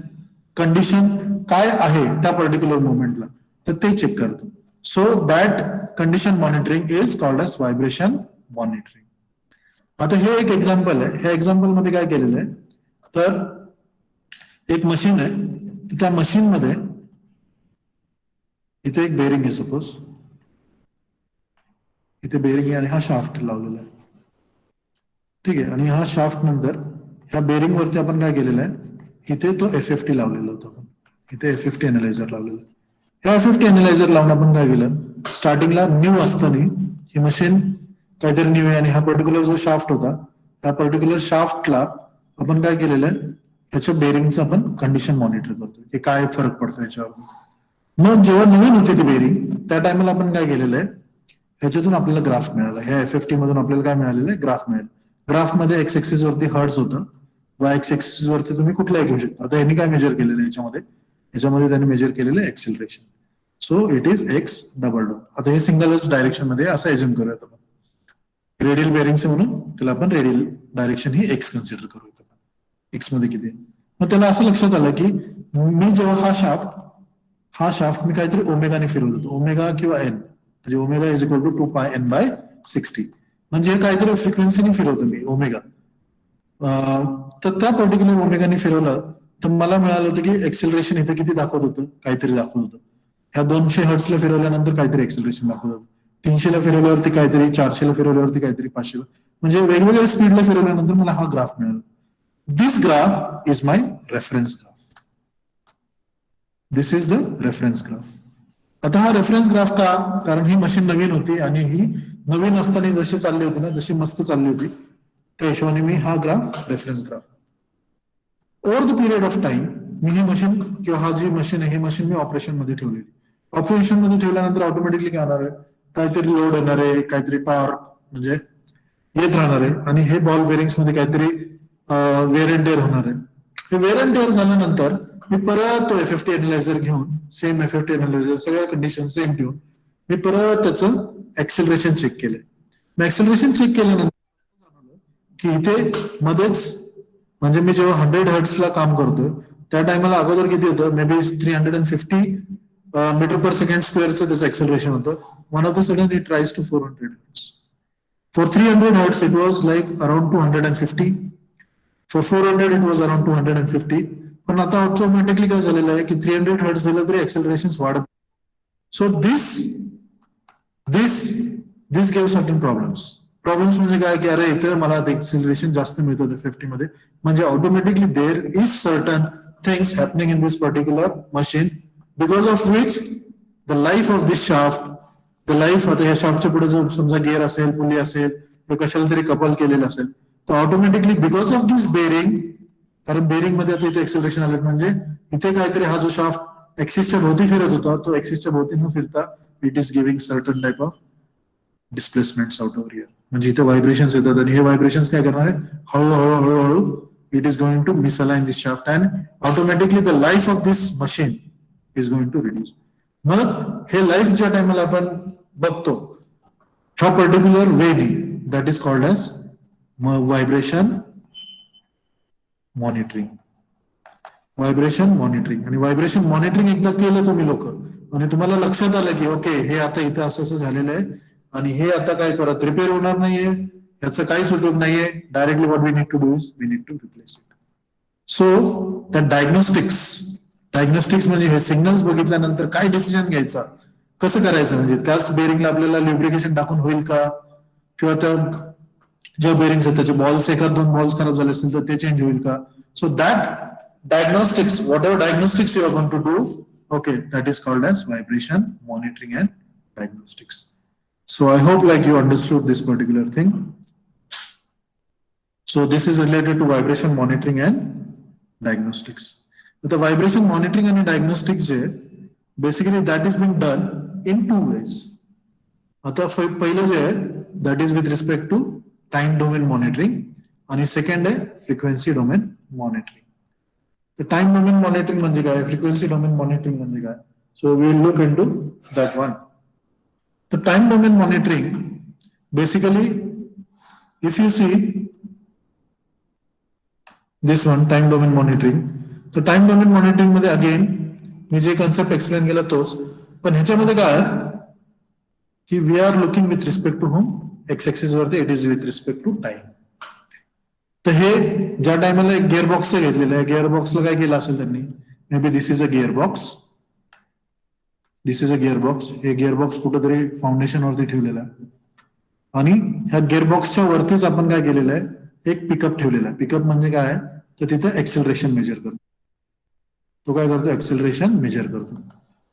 कंडिशन काय आहे त्या पर्टिक्युलर मोमेंटला तर ते चेक करतो. So that condition monitoring is called as vibration monitoring. आता हे एक एक्झाम्पल आहे, ह्या एक्झाम्पल मध्ये काय केलेलं आहे, तर एक मशीन आहे, त्या मशीन मध्ये इथे एक बेरिंग आहे, सपोज इथे बेरिंग आहे आणि हा शाफ्ट लावलेला आहे, ठीक आहे. आणि हा शाफ्ट नंतर ह्या बेरिंग वरती आपण काय केलेलं आहे, इथे तो FFT लावलेला होता, आपण इथे FFT अनालायझर लावलेलं. ह्या FFT अनालायझर लावून आपण काय केलं, स्टार्टिंगला न्यू असताना ही मशीन काहीतरी न्यू आहे आणि हा पर्टिक्युलर जो शाफ्ट होता त्या पर्टिक्युलर शाफ्टला आपण काय केलेलं आहे, त्याच्या बेरिंगचं आपण कंडिशन मॉनिटर करतो की काय फरक पडतो याच्यावर. मग जेव्हा नवीन होती ती बेरिंग त्या टायमाला आपण काय केलेलं आहे, ह्याच्यातून आपल्याला ग्राफ मिळाला, ह्या FFT मधून आपल्याला काय मिळालेलं आहे, ग्राफ मिळालं. ग्राफमध्ये एक्स एक्सिस वरती हर्ट्स होतं, वाय एक्स एक्सिस वरती तुम्ही कुठलाही घेऊ शकता. आता यांनी काय मेजर केलेलं आहे याच्यामध्ये त्यांनी मेजर केलेलं आहे acceleration. So it is x double dot. आता हे सिंगलच डायरेक्शन मध्ये असं एज्युम करूयात आपण. रेडियल बेरिंग म्हणून त्याला आपण रेडियल डायरेक्शन ही एक्स कन्सिडर करूयात आपण. एक्स मध्ये किती आहे. मग त्याला असं लक्षात आलं की मी जेव्हा हा शाफ्ट मी काहीतरी ओमेगाने फिरवत होतो, ओमेगा किंवा एन, म्हणजे omega is equal to 2πn/60, म्हणजे काहीतरी फ्रिक्वेन्सीने फिरवतो मी ओमेगा. तर त्या पर्टिक्युलर ओमेगाने फिरवलं तर मला मिळालं होतं की एक्सेलरेशन इथे किती दाखवत होतं, काहीतरी दाखवत होतं. ह्या 200 हर्ट्सला फिरवल्यानंतर काहीतरी एक्सेलरेशन दाखवत होतं, 300ला फिरवल्यावरती काहीतरी, 400ला फिरवल्यावरती काहीतरी, 500ला, म्हणजे वेगवेगळ्या स्पीडला फिरवल्यानंतर मला हा ग्राफ मिळाला. This graph is my reference graph. This is the reference graph. आता हा रेफरन्स ग्राफ का, कारण ही मशीन नवीन होती आणि ही नवीन असताना जशी चालली होती ना, जशी मस्त चालली होती, त्या हिशोबाने मी हा graph reference graph. Over the period of time me he machine किंवा हा जी मशीन आहे, ही मशीन मी ऑपरेशन मध्ये ठेवलेली. ऑपरेशन मध्ये ठेवल्यानंतर ऑटोमॅटिकली काय होणार आहे, काहीतरी लोड येणार आहे, काहीतरी पॉवर म्हणजे येत राहणार आहे, आणि हे बॉल बेरिंग्स मध्ये काहीतरी वेअर अँड टेअर होणार आहे. हे वेअर अँड टेअर झाल्यानंतर मी परत तो FFT अनालायझर घेऊन, सेम FFT अनालायझर, सगळ्या कंडिशन सेम ठेवून मी परत त्याचं ऍक्सेलरेशन चेक केलंय. मग ऍक्सेलरेशन चेक केल्यानंतर की इथे मध्येच, म्हणजे मी जेव्हा 100 हर्ट्सला काम करतोय त्या टायमाला अगोदर किती होतं, may be 350 metre per second स्क्वेअरचं त्याचं ऍक्सेलरेशन होतं. One of the sudden it rise to 400 hertz. For 300 hertz it was like around 250. For 400 it was around 250. पण आता ऑटोमॅटिकली काय झालेलं आहे की 300 हर्ट्स झालं तरी ऍक्सेलरेशन वाढत. So this give certain problems म्हणजे काय की अरे इथे मला एक्सेलरेशन जास्त मिळतं FFT मध्ये, म्हणजे automatically there is certain things happening in this particular machine, because of which the life of this shaft, the life, आता या शाफ्टच्या पुढे जर समजा गिअर असेल, पुली असेल, किंवा कशाला तरी कपल केलेलं असेल, तर automatically because of this bearing, कारण बेरिंग मध्ये आता इथे एक्सेलरेशन आले, म्हणजे इथे काहीतरी हा जो शाफ्ट एक्सिसच्या भोवती फिरत होता तो एक्सिसच्या भोवती न फिरता it is giving certain type of displacement out over here. म्हणजे इथे व्हायब्रेशन्स येतात आणि हे व्हायब्रेशन्स काय करणार आहे, हळूहळू it is going to misalign this shaft and automatically the life of this machine is going to reduce. मग हे लाईफ ज्या टाइमला आपण बघतो ह्या पर्टिक्युलर वेनी, that is called as vibration monitoring. Vibration monitoring. आणि व्हायब्रेशन मॉनिटरिंग एकदा केलं तुम्ही लोक आणि तुम्हाला लक्षात आलं की ओके हे आता इथं असं झालेलं आहे आणि हे आता काय परत रिपेअर होणार नाहीये, याचा काहीच उपयोग नाहीये, directly what we need to do is we need to replace it. So त्या डायग्नोस्टिक्स म्हणजे हे सिग्नल्स बघितल्यानंतर काय डिसिजन घ्यायचा, कसं करायचं, म्हणजे त्याच बेरिंगला आपल्याला ल्युब्रिकेशन टाकून होईल का, किंवा त्या ज्या बेरिंग्स आहेत त्याचे बॉल्स, एखाद 2 बॉल्स खराब झाले असतील तर ते चेंज होईल का. So that diagnostics, whatever diagnostics you are going to do, okay, that is called as vibration monitoring and diagnostics. So I hope like you understood this particular thing. So this is related to vibration monitoring and diagnostics. The vibration monitoring and diagnostics basically that is being done in 2 ways. आता पहिलं जे आहे that is with respect to time domain monitoring आणि second आहे frequency domain monitoring. Time domain monitoring म्हणजे काय, frequency domain monitoring म्हणजे काय, so we will look into that one. तर time domain monitoring basically if you see this one, time domain monitoring. तर time domain monitoring मध्ये again मी जे concept explain केला तोच, पण ह्याच्यामध्ये काय की we are looking with respect to home, X axis वरती it is with respect to time. तर हे ज्या टायमाला एक गिअर बॉक्सचं घेतलेलं आहे, गिअर बॉक्सला काय केलं असेल त्यांनी, may be this is a gear box, this is a gear box. हे गिअर बॉक्स कुठेतरी फाउंडेशन वरती ठेवलेला आहे आणि ह्या गिअर बॉक्सच्या वरतीच आपण काय केलेलं आहे, एक पिकअप ठेवलेला आहे. पिकअप म्हणजे काय, तर तिथे एक्सेलरेशन मेजर करतो. तो काय करतो, एक्सेलरेशन मेजर करतो.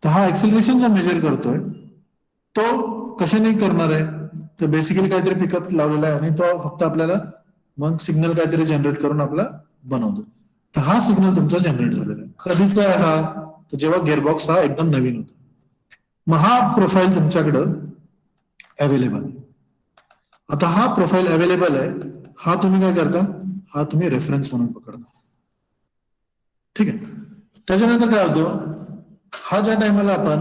तर हा एक्सेलरेशन जो मेजर करतोय तो कशाने करणार आहे, तर बेसिकली काहीतरी पिकअप लावलेला आहे आणि तो फक्त आपल्याला मग सिग्नल काहीतरी जनरेट करून आपला बनवतो. तर हा सिग्नल तुमचा जनरेट झालेला आहे. कधीचा आहे हा, तर जेव्हा गिअरबॉक्स हा एकदम नवीन होता. मग हा प्रोफाईल तुमच्याकडं अवेलेबल आहे. आता हा प्रोफाईल अवेलेबल आहे, हा तुम्ही काय करता, हा तुम्ही रेफरन्स म्हणून पकडता. ठीक आहे. त्याच्यानंतर काय होतं, हा ज्या टायमाला आपण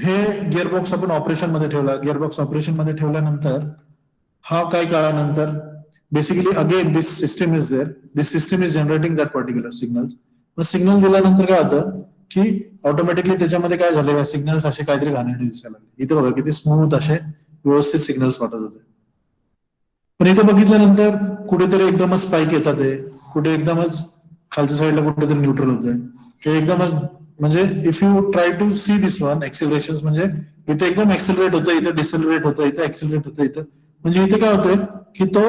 हे गिअरबॉक्स आपण ऑपरेशन मध्ये ठेवला, गिअरबॉक्स ऑपरेशन मध्ये ठेवल्यानंतर हा काही काळानंतर basically again this system is there, this system is generating that particular signals. मग सिग्नल दिल्यानंतर काय होतं की ऑटोमॅटिकली त्याच्यामध्ये काय झालं, या सिग्नल्स असे काहीतरी घाणेरडे दिसायला लागले. इथे बघा किती स्मूथ असे व्यवस्थित सिग्नल्स वाटत होते. पण इथे बघितल्यानंतर कुठेतरी एकदमच स्पाइक येतात, कुठे एकदमच खालच्या साईडला कुठेतरी न्यूट्रल होतंय, ते एकदमच म्हणजे if you try to see this one acceleration, म्हणजे इथे एकदम एक्सेलरेट होतं, इथे डिसेलरेट होतं, इथे एक्सेलरेट होतं, इथं म्हणजे इथे काय होतंय की तो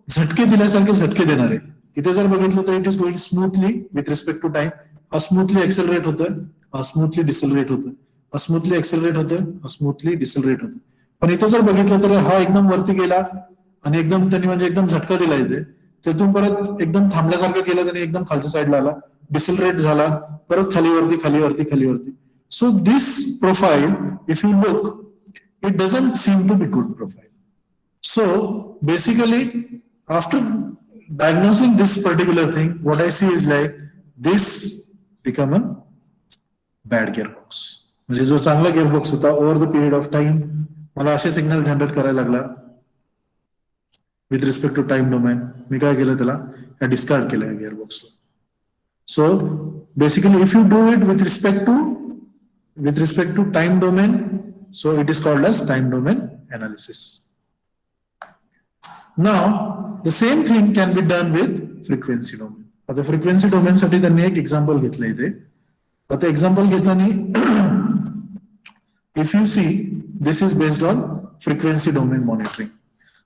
झटके दिल्यासारखे झटके देणार आहे. इथे जर बघितलं तर it is going smoothly with respect to time, smoothly accelerate होतोय, स्मूथली डिसेलरेट होतं, स्मूथली एक्सेलरेट होतं, स्मूथली डिसेलरेट होतं. पण इथं जर बघितलं तर हा एकदम वरती गेला आणि एकदम त्यांनी म्हणजे एकदम झटका दिला इथे, तिथून परत एकदम थांबल्यासारखं केलं त्यांनी, एकदम खालच्या साईडला आला, डिसेलरेट झाला, परत खालीवरती खालीवरती खालीवरती. So this profile if you look it doesn't seem to be good profile. So basically, after diagnosing this particular thing, what I see is like this become a bad gearbox. म्हणजे जो चांगला gearbox होता over the period of time मला असे signal generate करायला लागला with respect to time domain. मी काय केलं, त्याला डिस्कार्ड केलं या गिअरबॉक्सला. So basically if you do it with respect to time domain, so it is called as time domain analysis. Now, the same thing can be done with frequency domain. आता frequency domain साठी त्यांनी एक example घेतलं इथे. आता example घेताना if you see this is based on frequency domain monitoring.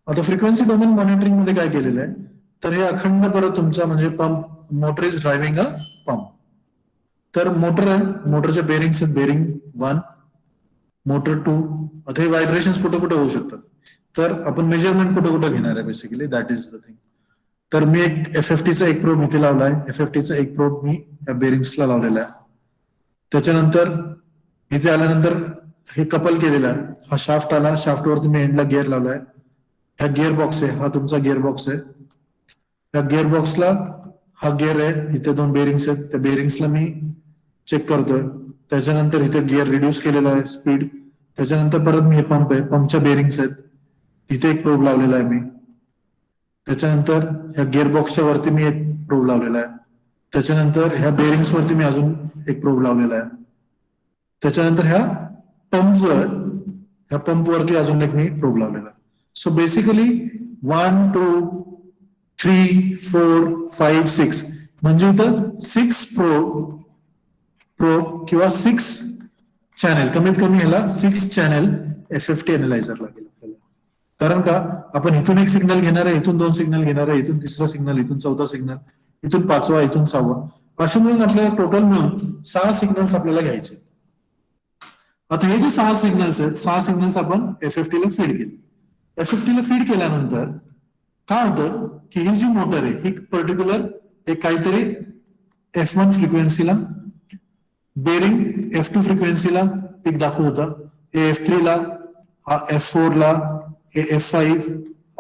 आता frequency domain monitoring मध्ये काय केलेलं आहे, तर हे अखंड परत तुमचा म्हणजे pump, motor is driving a pump. तर मोटर आहे, मोटरचे बेरिंग्स आहेत, बेरिंग 1, मोटर 2. आता हे व्हायब्रेशन कुठे कुठे होऊ शकतात, तर आपण मेजरमेंट कुठे कुठे घेणार आहे basically, that is the thing. तर मी एक FFTचा एक प्रोब इथे लावलाय, FFTचा एक प्रोब मी या बेरिंग्सला लावलेला आहे. त्याच्यानंतर इथे आल्यानंतर हे कपल केलेलं आहे, हा शाफ्ट आला, शाफ्टवरती मी एंडला गिअर लावलाय. हा गिअर बॉक्स आहे, हा तुमचा गिअर बॉक्स आहे. त्या गिअर बॉक्सला हा गिअर आहे, इथे 2 बेरिंग्स आहेत, त्या बेरिंग्सला मी चेक करतोय. त्याच्यानंतर इथे गिअर रिड्यूस केलेला आहे स्पीड. त्याच्यानंतर परत मी हे पंप आहे, पंपच्या बेरिंग्स आहेत, इथे एक प्रोब लावलेला आहे मी. त्याच्यानंतर ह्या गिअरबॉक्सच्या वरती मी एक प्रोब लावलेला आहे. त्याच्यानंतर ह्या बेरिंग्स वरती मी अजून एक प्रोब लावलेला आहे. त्याच्यानंतर ह्या पंप जो आहे, ह्या पंप वरती अजून एक मी प्रोब लावलेला आहे. सो बेसिकली 1, 2, 3, 4, 5, 6 म्हणजे इथं 6 प्रोब किंवा 6 चॅनेल, कमीत कमी ह्याला 6 चॅनेल FFT अनालायझर लागेल आपल्याला. कारण का, आपण इथून एक सिग्नल घेणार आहे, इथून 2 सिग्नल घेणार आहे, इथून 3रा सिग्नल, इथून 4था सिग्नल, इथून 5वा, इथून 6वा, असे मिळून आपल्याला टोटल मिळून 6 सिग्नल्स आपल्याला घ्यायचे. आता हे जे 6 सिग्नल्स आहेत, 6 सिग्नल्स आपण FFT ला फीड केले. FFT ला फीड केल्यानंतर काय होतं की ही जी मोटर आहे ही पर्टिक्युलर एक काहीतरी F1 फ्रिक्वेन्सीला, बेरिंग F2 फ्रिक्वेन्सीला पीक दाखवत होता, F3 ला, हा F4 ला, हे F5,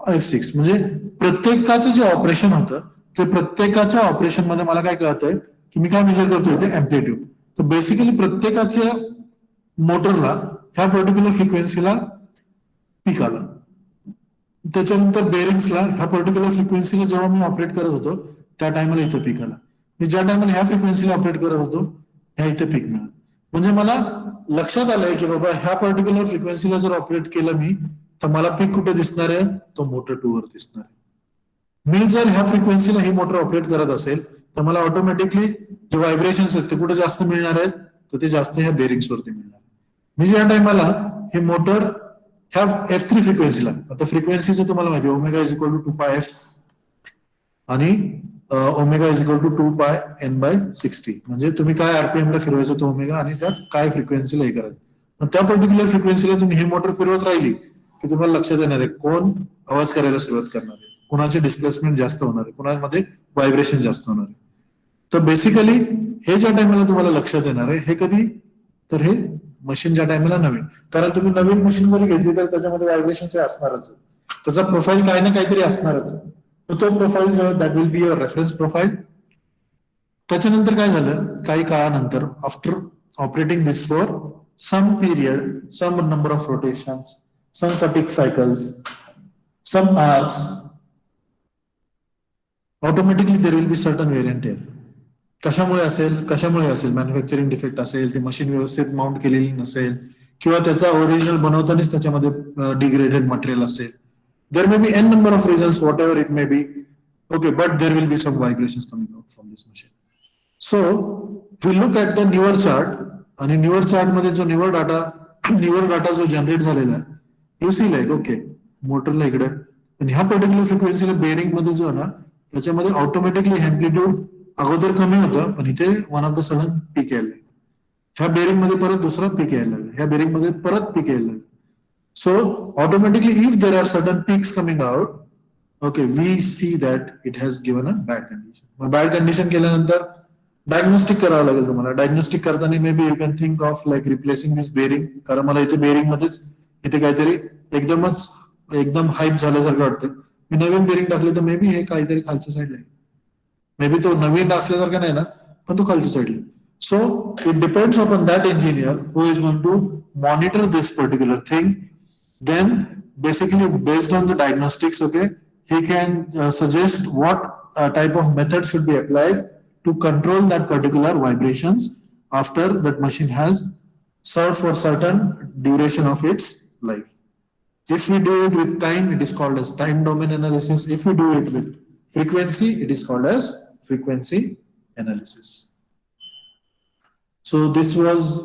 F6 म्हणजे प्रत्येकाचं जे ऑपरेशन होतं ते प्रत्येकाच्या ऑपरेशन मध्ये मला काय कळतंय की मी काय मेजर करतोय ते अँप्लिट्यूड. तर बेसिकली प्रत्येकाच्या मोटरला ह्या पर्टिक्युलर फ्रिक्वेन्सीला पीक आला. त्याच्यानंतर बेरिंग्सला ह्या पर्टिक्युलर फ्रिक्वेन्सीला जेव्हा मी ऑपरेट करत होतो त्या टायमाला इथे पीक आला. मी ज्या टायमाला ह्या फ्रिक्वेन्सीला ऑपरेट करत होतो ह्या इथे पीक मिळालं. म्हणजे मला लक्षात आलंय की बाबा ह्या पर्टिक्युलर फ्रिक्वेन्सीला जर ऑपरेट केलं मी तर मला पीक कुठे दिसणार आहे, तो मोटर 2 वर दिसणार आहे. मी जर ह्या फ्रिक्वेन्सीला ही मोटर ऑपरेट करत असेल तर मला ऑटोमॅटिकली जे व्हायब्रेशन्स आहेत ते कुठे जास्त मिळणार आहेत, तर ते जास्त ह्या बेरिंग्स वरती मिळणार. मी ज्या टायमाला हे मोटर ह्या F3 फ्रिक्वेन्सीला, आता फ्रिक्वेन्सीचं तुम्हाला माहिती आहे omega is equal to 2πf आणि omega is equal to 2πn/60, म्हणजे तुम्ही काय आरपीएम ला फिरवायचं तो ओमेगा आणि त्यात काय फ्रिक्वेन्सीला हे करायचं. मग त्या पर्टिक्युलर फ्रिक्वेन्सीला तुम्ही ही मोटर फिरवत राहिली की तुम्हाला लक्षात येणार आहे कोण आवाज करायला सुरुवात करणार आहे, कोणाचे डिस्प्लेसमेंट जास्त होणार आहे, कोणामध्ये व्हायब्रेशन जास्त होणार आहे. तर बेसिकली हे ज्या टायमाला तुम्हाला लक्षात येणार आहे हे कधी, तर हे मशीन ज्या टायमाला नवीन, कारण तुम्ही नवीन मशीन जरी घेतली तर त्याच्यामध्ये व्हायब्रेशन असणारच. त्याचा प्रोफाईल काही ना काहीतरी असणारच. तर तो प्रोफाईल जो that will be your reference profile. त्याच्यानंतर काय झालं, काही काळानंतर after operating this for some period, some number of rotations, some fatigue cycles, some hours, automatically there will be certain variant error. कशामुळे असेल मॅन्युफॅक्चरिंग डिफेक्ट असेल, ती मशीन व्यवस्थित माउंट केलेली नसेल, किंवा त्याचा ओरिजिनल बनवतानाच त्याच्यामध्ये डिग्रेडेड मटेरियल असेल. There may be n number of reasons, whatever it may be. Okay, but there will be some vibrations coming out from this machine. So we look at the newer chart, आणि newer chart मध्ये जो newer data जो generate झालेला आहे, you see like okay मोटरला इकडे, आणि ह्या पर्टिक्युलर फ्रिक्वेन्सीला बेरिंग मध्ये जो आहे ना, त्याच्यामध्ये ऑटोमॅटिकली अँप्लिट्यूड अगोदर कमी होतं, पण इथे वन ऑफ द सडन पीक यायला लागलं. ह्या बेरिंग मध्ये परत दुसरा पीक यायला लागला, ह्या बेरिंग मध्ये परत पीक यायला लागलं. So automatically if there are sudden peaks coming out, okay we see that it has given a bad condition. मग बॅड कंडिशन केल्यानंतर डायग्नोस्टिक करावं लागेल तुम्हाला. डायग्नोस्टिक करताना maybe you can think of like replacing this bearing, कारण मला इथे bearing मध्येच इथे काहीतरी एकदम हाईप झाल्यासारखं वाटतं. मी नवीन बेरिंग टाकले तर मे बी हे काहीतरी खालच्या साईडला आहे, मे बी तो नवीन असल्यासारखा नाही ना, पण तो खालच्या साईडला. So it depends upon that engineer who is going to monitor this particular thing. Then basically based on the diagnostics, okay, he can suggest what type of method should be applied to control that particular vibrations after that machine has served for certain duration of its life. If we do it with time, it is called as time domain analysis. If we do it with frequency, it is called as frequency analysis. So this was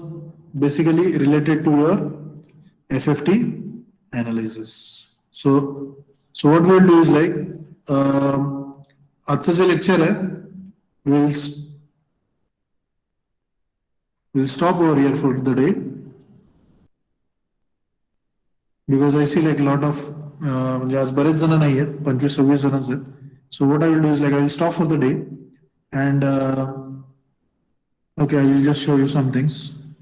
basically related to your FFT analysis. So what we'll do is like आजचं जे lecture आहे, we'll stop over here for the day, because I see like lot of म्हणजे आज बरेच जण नाही आहेत, 25-26 जणच आहेत. So what I will do is like I will stop for the day, and okay, I will just show you some things.